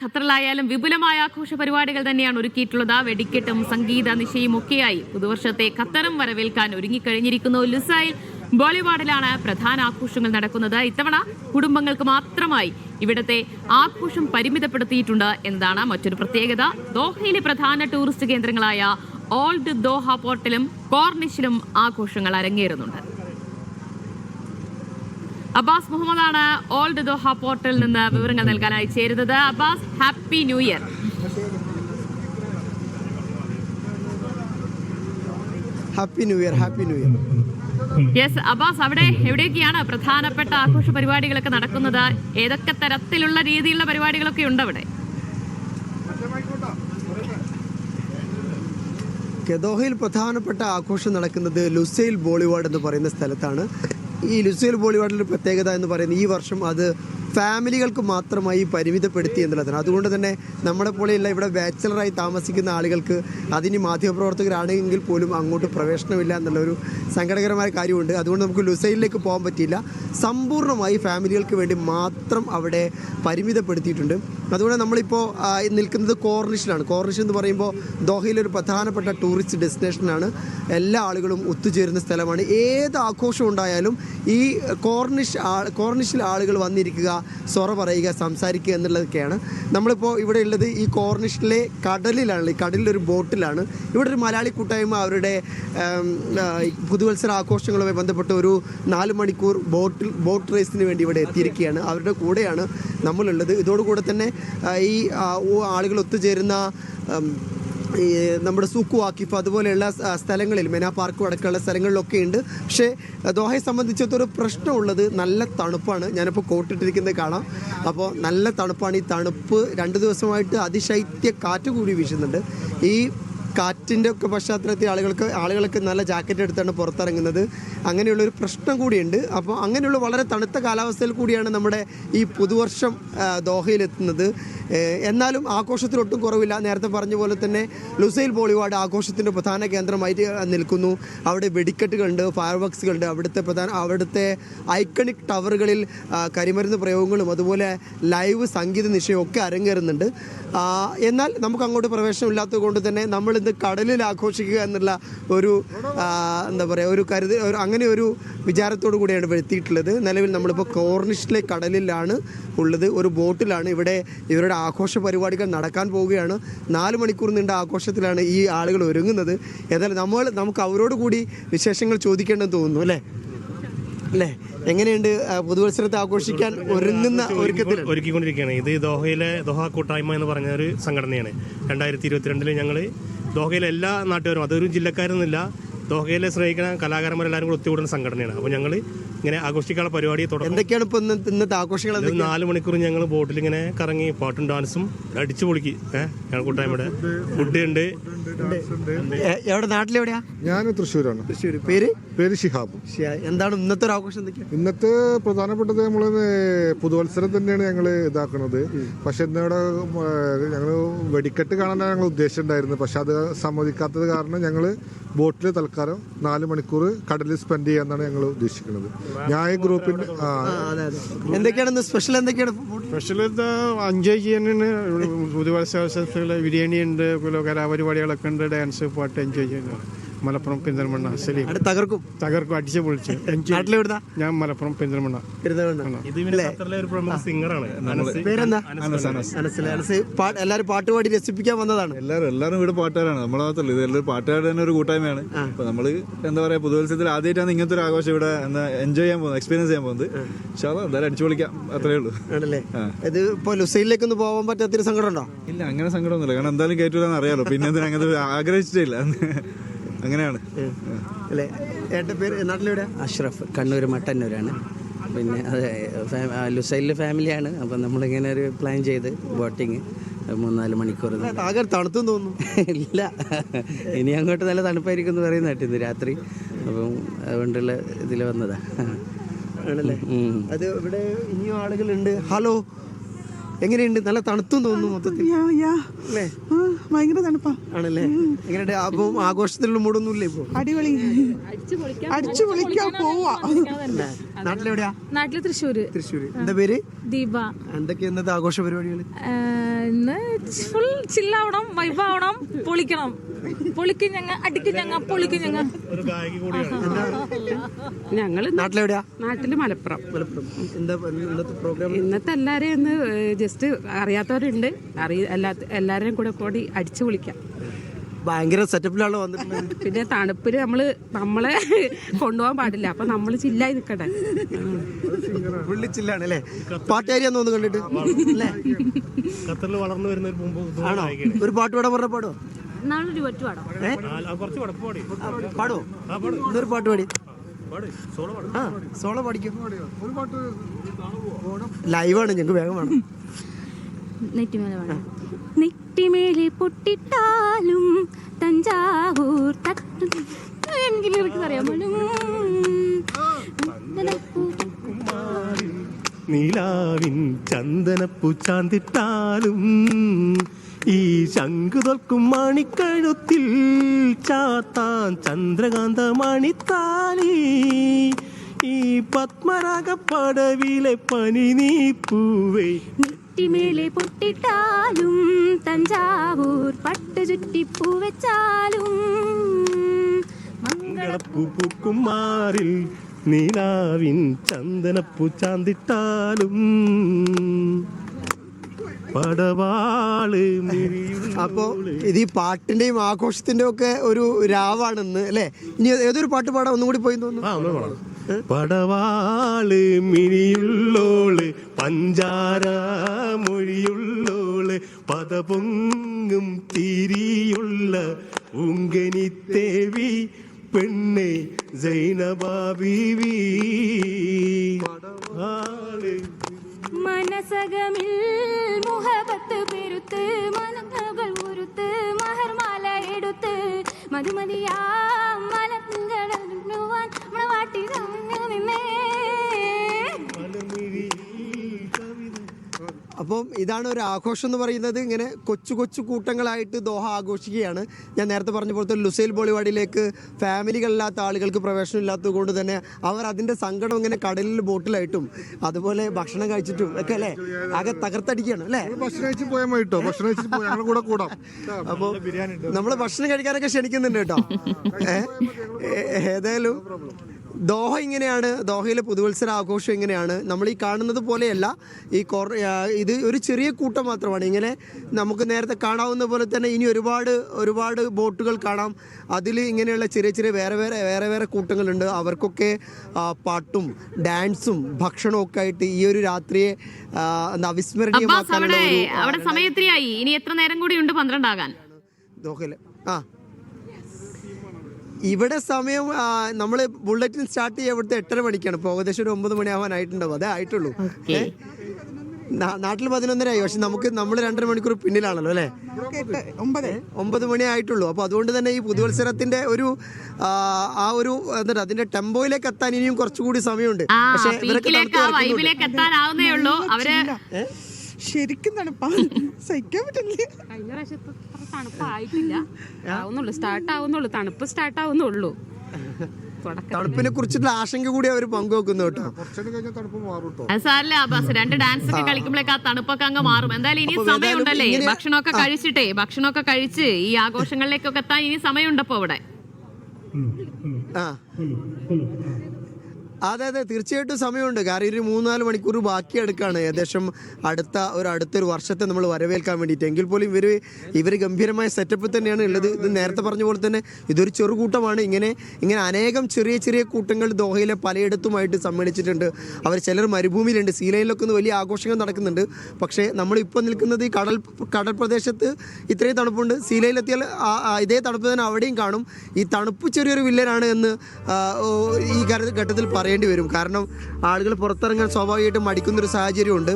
ഖത്തറിലായാലും വിപുലമായ ആഘോഷ പരിപാടികൾ തന്നെയാണ് ഒരുക്കിയിട്ടുള്ളത്. വെടിക്കെട്ടും സംഗീത നിശയും ഒക്കെയായി പുതുവർഷത്തെ ഖത്തറും വരവേൽക്കാൻ ഒരുങ്ങിക്കഴിഞ്ഞിരിക്കുന്നു. ലുസൈൽ ബോളിവുഡിലാണ് പ്രധാന ആഘോഷങ്ങൾ നടക്കുന്നത്. ഇത്തവണ കുടുംബങ്ങൾക്ക് മാത്രമായി ഇവിടത്തെ ആഘോഷം പരിമിതപ്പെടുത്തിയിട്ടുണ്ട് എന്നതാണ് മറ്റൊരു പ്രത്യേകത. ദോഹയിലെ പ്രധാന ടൂറിസ്റ്റ് കേന്ദ്രങ്ങളായ ഓൾഡ് ദോഹ പോർട്ടിലും കോർണിഷിലും ആഘോഷങ്ങൾ അരങ്ങേറുന്നുണ്ട്. അബ്ബാസ് മുഹമ്മദാണ് ഓൾഡ് ദോഹ പോർട്ടിൽ നിന്ന് വിവരങ്ങൾ നൽകാനായി ചേരുന്നത്. Abbas, happy new year. Happy new year. Happy new year. Yes Abbas, അവിടെ എവിടെയൊക്കെയാണ് പ്രധാനപ്പെട്ട ആഘോഷ പരിപാടികളൊക്കെ നടക്കുന്നത്? ഏതൊക്കെ തരത്തിലുള്ള രീതിയിലുള്ള പരിപാടികളൊക്കെ ഉണ്ട് അവിടെ? ദോഹയിൽ പ്രധാനപ്പെട്ട ആഘോഷം നടക്കുന്നത് ലുസൈൽ ബോളിവുഡ് എന്ന് പറയുന്ന സ്ഥലത്താണ്. ഈ ലുസൈൽ ബോളിവുഡിൻ്റെ പ്രത്യേകത എന്ന് പറയുന്നത് ഈ വർഷം അത് ഫാമിലികൾക്ക് മാത്രമായി പരിമിതപ്പെടുത്തി എന്നുള്ളതാണ്. അതുകൊണ്ട് തന്നെ നമ്മളെ പോലെയുള്ള ഇവിടെ ബാച്ചലറായി താമസിക്കുന്ന ആളുകൾക്ക് അതിന് മാധ്യമപ്രവർത്തകരാണെങ്കിൽ പോലും അങ്ങോട്ട് പ്രവേശനമില്ല എന്നുള്ളൊരു സങ്കടകരമായ കാര്യമുണ്ട്. അതുകൊണ്ട് നമുക്ക് ലുസൈലിലേക്ക് പോകാൻ പറ്റിയില്ല. സമ്പൂർണ്ണമായി ഫാമിലികൾക്ക് വേണ്ടി മാത്രം അവിടെ പരിമിതപ്പെടുത്തിയിട്ടുണ്ട്. അതുകൊണ്ട് നമ്മളിപ്പോൾ നിൽക്കുന്നത് കോർണിഷിലാണ്. കോർണിഷ് എന്ന് പറയുമ്പോൾ ദോഹയിലൊരു പ്രധാനപ്പെട്ട ടൂറിസ്റ്റ് ഡെസ്റ്റിനേഷനാണ്. എല്ലാ ആളുകളും ഒത്തുചേരുന്ന സ്ഥലമാണ്. ഏത് ആഘോഷം ഉണ്ടായാലും ഈ കോർണിഷിൽ ആളുകൾ വന്നിരിക്കുക, സൊറ പറയുക, സംസാരിക്കുക എന്നുള്ളതൊക്കെയാണ്. നമ്മളിപ്പോൾ ഇവിടെ ഉള്ളത് ഈ കോർണിഷിലെ കടലിലാണ്. ഈ കടലിലൊരു ബോട്ടിലാണ്. ഇവിടെ ഒരു മലയാളി കൂട്ടായ്മ അവരുടെ പുതുവത്സര ആഘോഷങ്ങളുമായി ബന്ധപ്പെട്ട് ഒരു 4 മണിക്കൂർ ബോട്ട് റേസിന് വേണ്ടി ഇവിടെ എത്തിയിരിക്കുകയാണ്. അവരുടെ കൂടെയാണ് നമ്മളുള്ളത്. ഇതോടുകൂടെ തന്നെ ഈ ആളുകൾ ഒത്തുചേരുന്ന ഈ നമ്മുടെ സൂക്കു വാക്കിഫ് അതുപോലെയുള്ള സ്ഥലങ്ങളിൽ, മെന പാർക്കും അടക്കമുള്ള സ്ഥലങ്ങളിലൊക്കെ ഉണ്ട്. പക്ഷേ ദോഹയെ സംബന്ധിച്ചിടത്തൊരു പ്രശ്നമുള്ളത് നല്ല തണുപ്പാണ്. ഞാനിപ്പോൾ കോട്ടിട്ടിരിക്കുന്നത് കാണാം. അപ്പോൾ നല്ല തണുപ്പാണ്. ഈ തണുപ്പ് 2 ദിവസമായിട്ട് അതിശൈത്യ കാറ്റ് കൂടി വീശുന്നുണ്ട്. ഈ കാറ്റിൻ്റെ ഒക്കെ പശ്ചാത്തലത്തിൽ ആളുകൾക്ക് നല്ല ജാക്കറ്റ് എടുത്താണ് പുറത്തിറങ്ങുന്നത്. അങ്ങനെയുള്ളൊരു പ്രശ്നം കൂടിയുണ്ട്. അപ്പോൾ അങ്ങനെയുള്ള വളരെ തണുത്ത കാലാവസ്ഥയിൽ കൂടിയാണ് നമ്മുടെ ഈ പുതുവർഷം ദോഹയിലെത്തുന്നത്. എന്നാലും ആഘോഷത്തിനൊട്ടും കുറവില്ല. നേരത്തെ പറഞ്ഞ പോലെ തന്നെ ലുസൈൽ ബോളിവുഡ് ആഘോഷത്തിൻ്റെ പ്രധാന കേന്ദ്രമായിട്ട് നിൽക്കുന്നു. അവിടെ വെടിക്കെട്ടുകളുണ്ട്, ഫയർ വർക്സുകളുണ്ട്. അവിടുത്തെ ഐക്കണിക് ടവറുകളിൽ കരിമരുന്ന് പ്രയോഗങ്ങളും അതുപോലെ ലൈവ് സംഗീത നിശയും ഒക്കെ അരങ്ങേറുന്നുണ്ട്. എന്നാൽ നമുക്ക് അങ്ങോട്ട് പ്രവേശനമില്ലാത്തത് കൊണ്ട് തന്നെ നമ്മളിന്ന് കടലിൽ ആഘോഷിക്കുക എന്നുള്ള ഒരു എന്താ പറയുക, അങ്ങനെ ഒരു വിചാരത്തോടു കൂടിയാണ് ഇവിടെ എത്തിയിട്ടുള്ളത്. നിലവിൽ നമ്മളിപ്പോൾ കോർണിഷിലെ കടലിലാണ് ഉള്ളത്. ഒരു ബോട്ടിലാണ്. ഇവിടെ ഇവരുടെ ആഘോഷ പരിപാടികൾ നടക്കാൻ പോവുകയാണ്. 4 മണിക്കൂർ നീണ്ട ആഘോഷത്തിലാണ് ഈ ആളുകൾ ഒരുങ്ങുന്നത്. ഏതായാലും നമുക്ക് അവരോട് കൂടി വിശേഷങ്ങൾ ചോദിക്കേണ്ടെന്ന് തോന്നുന്നു. അല്ലേ? എങ്ങനെയുണ്ട് പുതുവത്സരത്തെ ആഘോഷിക്കാൻ ഒരുക്കിക്കൊണ്ടിരിക്കുകയാണ്. ഇത് ദോഹ കൂട്ടായ്മ എന്ന് പറഞ്ഞ ഒരു സംഘടനയാണ്. 2022 ഞങ്ങൾ ദോഹയിലെ എല്ലാ നാട്ടുകാരും, അതൊരു ജില്ലക്കാരൊന്നുമില്ല, ദോഹയിലെ സ്നേഹിക്കുന്ന കലാകാരന്മാരെല്ലാവരും കൂടി ഒത്തുകൂടുന്ന സംഘടനയാണ്. അപ്പോൾ ഞങ്ങൾ ഇങ്ങനെ ആഘോഷിക്കാനുള്ള പരിപാടി തുടങ്ങി. എന്തൊക്കെയാണ് ഇപ്പോൾ ഇന്നത്തെ ആഘോഷങ്ങൾ? 4 മണിക്കൂർ ഞങ്ങൾ ബോട്ടിൽ ഇങ്ങനെ കറങ്ങി പാട്ടും ഡാൻസും അടിച്ചു പൊളിക്ക്. ഞങ്ങൾ കൂട്ടായ്മയുടെ ഫുഡ് ഉണ്ട്. എവിടെ? നാട്ടിലെവിടെയാ? ഞാൻ തൃശ്ശൂരാണ്. തൃശ്ശൂർ. പേര് ഷിഹാബ്. എന്താണ് ഇന്നത്തെ ഒരു ആഘോഷം? ഇന്നത്തെ പ്രധാനപ്പെട്ടത് നമ്മൾ പുതുവത്സരം തന്നെയാണ് ഞങ്ങൾ ഇതാക്കുന്നത്. പക്ഷെ ഇന്നിവിടെ ഞങ്ങൾ വെടിക്കെട്ട് കാണാനാണ് ഞങ്ങൾ ഉദ്ദേശിച്ചിട്ടുണ്ടായിരുന്നത്. പക്ഷെ അത് സമ്മതിക്കാത്തത് കാരണം ഞങ്ങൾ ബോട്ടിൽ തൽക്കാലം 4 മണിക്കൂർ കടലിൽ സ്പെൻഡ് ചെയ്യാന്നാണ് ഞങ്ങൾ ഉദ്ദേശിക്കുന്നത്. ഞാൻ ഈ ഗ്രൂപ്പിന്റെ എന്തൊക്കെയാണ് സ്പെഷ്യൽ? സ്പെഷ്യൽ എൻജോയ് ചെയ്യാനാണ്. പുതുവത്സര ബിരിയാണി ഉണ്ട്, കലാപരിപാടികളൊക്കെ ഉണ്ട്, ഡാൻസ്, പാട്ട് എൻജോയ് ചെയ്യുന്നത്. മലപ്പുറം പെരിന്തൽമണ്ണ. സലീം തകർക്കും അടിച്ചു പൊളിച്ച്. ഞാൻ മലപ്പുറം പെരിന്തൽമണ്ണ. എല്ലാരും പാട്ടുപാടി രസിപ്പിക്കാൻ വന്നതാണ്. എല്ലാവരും ഇവിടെ പാട്ടുകാരാണ്. നമ്മളെ മാത്രമല്ല, ഇത് എല്ലാവരും പാട്ടുകാരുടെ തന്നെ ഒരു കൂട്ടായ്മയാണ്. അപ്പൊ നമ്മള് എന്താ പറയാ, പുതുവത്സരത്തിൽ ആദ്യമായിട്ടാണ് ഇങ്ങനത്തെ ഒരു ആഘോഷം ഇവിടെ എൻജോയ് ചെയ്യാൻ പോകുന്നത്, എക്സ്പീരിയൻസ് ചെയ്യാൻ പോകുന്നത്. എന്തായാലും അടിച്ചു പൊളിക്കാം, അത്രേ ഉള്ളൂ. ആണല്ലേ? ഇത് ഇപ്പൊ ലുസൈലിലേക്ക് ഒന്ന് പോകാൻ പറ്റാത്തൊരു സങ്കടം ഉണ്ടോ? ഇല്ല, അങ്ങനെ സങ്കടമൊന്നുമില്ല. കാരണം എന്തായാലും കയറ്റൂലെന്ന് അറിയാലോ. പിന്നെ എന്തിനാ അങ്ങനെ ആഗ്രഹിച്ചിട്ടില്ല, അങ്ങനെയാണ്. അല്ലേ? ഏട്ടൻ്റെ പേര്? നാട്ടിലെവിടെ? അഷ്റഫ്. കണ്ണൂർ മട്ടന്നൂരാണ്. പിന്നെ അത് ലുസൈലിലെ ഫാമിലിയാണ്. അപ്പം നമ്മളിങ്ങനെ ഒരു പ്ലാൻ ചെയ്ത് ബോട്ടിങ് 3-4 മണിക്കൂർ. തണുത്തും തോന്നുന്നു. ഇല്ല, ഇനി അങ്ങോട്ട് നല്ല തണുപ്പായിരിക്കും എന്ന് പറയുന്ന കേട്ടോ ഇന്ന് രാത്രി. അപ്പം അതുകൊണ്ടുള്ള ഇതിൽ വന്നതാ. ആണല്ലേ? അത് ഇവിടെ ഇനിയും ആളുകളുണ്ട്. ഹലോ, എങ്ങനെയുണ്ട്? നല്ല തണുത്തും തോന്നുന്നു മൊത്തത്തിൽ അല്ലേ? ഭയങ്കര തണുപ്പാ ആണല്ലേ? എങ്ങനെയുണ്ട്? അപ്പം ആഘോഷത്തിലുള്ള മൂടൊന്നും ഇല്ല ഇപ്പൊ? അടിപൊളി അടിച്ചു പൊളിക്കാൻ പോവാ. നാട്ടിലെവിടെയാ? നാട്ടില് തൃശ്ശൂര്. തൃശ്ശൂര്. എന്താ പേര്? ദീപ. എന്തൊക്കെയാ ഇന്നത്തെ ആഘോഷ പരിപാടികൾ? ഇന്ന് ഫുൾ ചില്ലാവണം, വൈബാവണം, പൊളിക്കണം. പൊളിക്കും ഞങ്ങ, അടിക്കും ഞങ്ങ, പൊളിക്കും ഞങ്ങ. ഒരു ഗായകി കൂടിയാണ്. ഞങ്ങള് നാട്ടിലെവിടെയാ? നാട്ടില് മലപ്പുറം. മലപ്പുറം. എന്താ ഇന്നത്തെ പ്രോഗ്രാം? ഇന്നത്തെ എല്ലാരെയും ഒന്ന് ജസ്റ്റ് അറിയാത്തവരുണ്ട്, എല്ലാവരെയും കൂടി അടിച്ചു പൊളിക്കാം. ഭയങ്കര സെറ്റപ്പിലാണല്ലോ വന്നിട്ടുള്ളത്. പിന്നെ തണുപ്പില് നമ്മളെ കൊണ്ടുപോകാൻ പാടില്ല, അപ്പൊ നമ്മള് ചില്ലായി നിക്കട്ടെ. വിളിച്ചില്ലാണ് അല്ലേ? പാട്ടുകാരിയാന്ന് തോന്നുന്നു കണ്ടിട്ട് അല്ലേ? ഖത്തറിൽ വളർന്നു വരുന്ന ഒരു മുമ്പ് ആണോ? ഒരു പാട്ട് പാടാൻ പറഞ്ഞ പാടോ? നാളൊരു പറ്റു പാടാം. കുറച്ച് വടക്ക് പാടി. പാടോ? ഇന്നൊരു പാട്ട് പാടി. ആ, സോളോ പാടിക്കും. ലൈവാണ്, ഞങ്ങൾക്ക് വേഗം വേണം. നെറ്റിമേലെ പൊട്ടിട്ടാലും തഞ്ചാവൂർ നീലാവിൻ ചന്ദനപ്പൂ ചാന്തിട്ടാലും ഈ ശംഖു തോൽക്കും മണിക്കഴുത്തിൽ ചാത്താൻ ചന്ദ്രകാന്ത മണിത്താലി ഈ പത്മരാഗപ്പടവിലെ പനി നീ പൂവേ. നെറ്റിമേലെ പൊട്ടിട്ടാലും തഞ്ചാവൂർ പട്ട് ചുറ്റിപ്പൂ വെച്ചാലും മംഗളപ്പൂ പൂക്കും മാറിൽ നീലാവിൻ ചന്ദനപ്പൂ ചാന്തിട്ടാലും പടവാള്. അപ്പോ ഇത് ഈ പാട്ടിന്റെയും ആഘോഷത്തിന്റെയും ഒക്കെ ഒരു രാവാണെന്ന് അല്ലേ? ഇനി ഏതൊരു പാട്ട് പാടാം? ഒന്നും കൂടി പോയി തോന്നുന്നു. പടവാള് മിഴിയുള്ളോള് പഞ്ചാര മൊഴിയുള്ളോള് പദപൊങ്ങും തിരിയുള്ള ഉങ്കനിത്തേവി പെണ്ണെ സൈനബാ ബീവി. മനസകമിൽ മുഹബത്ത് പെരുത്ത് മനങ്ങൾ ഉരുത്ത് മഹർമാല എടുത്ത് മധുമതിയാ മലങ്ങളാൻ മണവാട്ടി നിന്നേ. അപ്പം ഇതാണ് ഒരു ആഘോഷം എന്ന് പറയുന്നത്. ഇങ്ങനെ കൊച്ചു കൊച്ചു കൂട്ടങ്ങളായിട്ട് ദോഹ ആഘോഷിക്കുകയാണ്. ഞാൻ നേരത്തെ പറഞ്ഞ പോലത്തെ ലുസൈൽ ബോളിവാഡിലേക്ക് ഫാമിലികളില്ലാത്ത ആളുകൾക്ക് പ്രവേശനം ഇല്ലാത്തത് കൊണ്ട് തന്നെ അവർ അതിൻ്റെ സങ്കടം ഇങ്ങനെ കടലിൽ ബോട്ടിലായിട്ടും അതുപോലെ ഭക്ഷണം കഴിച്ചിട്ടും ഒക്കെ അല്ലേ ആകെ തകർത്തടിക്കുകയാണ് അല്ലേ? ഭക്ഷണം കഴിച്ച് പോയാൽ മതി കേട്ടോ. ഭക്ഷണം കഴിച്ചിട്ട് പോയാൽ ഞങ്ങൾ കൂടെ കൂടാം. അപ്പോൾ നമ്മൾ ഭക്ഷണം കഴിക്കാനൊക്കെ ക്ഷണിക്കുന്നുണ്ട് കേട്ടോ. ഏതായാലും ദോഹ ഇങ്ങനെയാണ്. ദോഹയിലെ പുതുവത്സര ആഘോഷം ഇങ്ങനെയാണ്. നമ്മൾ ഈ കാണുന്നത് പോലെയല്ല. ഇത് ഒരു ചെറിയ കൂട്ടം മാത്രമാണ്. ഇങ്ങനെ നമുക്ക് നേരത്തെ കാണാവുന്ന പോലെ തന്നെ ഇനി ഒരുപാട് ബോട്ടുകൾ കാണാം. അതിൽ ഇങ്ങനെയുള്ള ചെറിയ ചെറിയ വേറെ വേറെ കൂട്ടങ്ങളുണ്ട്. അവർക്കൊക്കെ പാട്ടും ഡാൻസും ഭക്ഷണവും ഒക്കെ ആയിട്ട് ഈ ഒരു രാത്രിയെ അവിസ്മരണീയമാക്കാനുള്ള അവിടെ സമയത്തിനായി. ഇനി എത്ര നേരം കൂടി ഉണ്ട് 12 ആകാൻ ദോഹയില്? ഇവിടെ സമയം നമ്മൾ ബുള്ളറ്റിൻ സ്റ്റാർട്ട് ചെയ്യുക ഇവിടുത്തെ 8:30 മണിക്കാണ്. ഇപ്പോൾ ഏകദേശം ഒരു 9 മണിയാവാനായിട്ടുണ്ടാവും. അതേ ആയിട്ടുള്ളൂ. നാട്ടിൽ 11:30 ആയി. പക്ഷെ നമ്മൾ 2.5 മണിക്കൂർ പിന്നിലാണല്ലോ അല്ലേ? 9 മണി ആയിട്ടുള്ളൂ. അപ്പോൾ അതുകൊണ്ട് തന്നെ ഈ പുതുവത്സരത്തിന്റെ ഒരു അതിന്റെ ടെമ്പോയിലേക്ക് എത്താൻ ഇനിയും കുറച്ചുകൂടി സമയമുണ്ട്. പക്ഷേ ശരിക്കും തണുപ്പാ, സഹിക്കാൻ പറ്റില്ല. കഴിഞ്ഞ പ്രാവശ്യത്തെ തണുപ്പായിട്ടില്ല, ആവുന്നുള്ളൂ, സ്റ്റാർട്ട് ആവുന്നുള്ളൂ. തണുപ്പിനെ കുറിച്ചുള്ള ആശങ്ക കൂടി അവർ പങ്കുവെക്കുന്നു കേട്ടോ. സാറില്ല അബ്ബാസ്, 2 ഡാൻസ് ഒക്കെ കളിക്കുമ്പോഴേക്ക് ആ തണുപ്പൊക്കെ അങ്ങ് മാറും. എന്തായാലും ഇനി സമയമുണ്ടല്ലേ? ഭക്ഷണമൊക്കെ കഴിച്ച് ഈ ആഘോഷങ്ങളിലേക്കൊക്കെ എത്താൻ ഇനി സമയമുണ്ടപ്പോ ഇവിടെ. അതെ തീർച്ചയായിട്ടും സമയമുണ്ട്. കാരണം ഒരു 3-4 മണിക്കൂർ ബാക്കി എടുക്കാണ് ഏകദേശം അടുത്തൊരു വർഷത്തെ നമ്മൾ വരവേൽക്കാൻ വേണ്ടിയിട്ട്. എങ്കിൽ പോലും ഇവർ ഗംഭീരമായ സെറ്റപ്പിൽ തന്നെയാണ് ഉള്ളത്. ഇത് നേരത്തെ പറഞ്ഞ പോലെ തന്നെ ഇതൊരു ചെറുകൂട്ടമാണ്. ഇങ്ങനെ അനേകം ചെറിയ ചെറിയ കൂട്ടങ്ങൾ ദോഹയിലെ പലയിടത്തുമായിട്ട് സമ്മേളിച്ചിട്ടുണ്ട്. ചിലർ മരുഭൂമിയിലുണ്ട്. സീലൈനിലൊക്കെ ഒന്ന് വലിയ ആഘോഷങ്ങൾ നടക്കുന്നുണ്ട്. പക്ഷേ നമ്മളിപ്പോൾ നിൽക്കുന്നത് ഈ കടൽ പ്രദേശത്ത് ഇത്രയും തണുപ്പുണ്ട്. സീലയിലെത്തിയാൽ ഇതേ തണുപ്പ് തന്നെ അവിടെയും കാണും. ഈ തണുപ്പ് ചെറിയൊരു വില്ലനാണ് എന്ന് ഈ ഘട്ടത്തിൽ പറയേണ്ടി വരും. കാരണം ആളുകൾ പുറത്തിറങ്ങാൻ സ്വാഭാവികമായിട്ടും മടിക്കുന്നൊരു സാഹചര്യമുണ്ട്.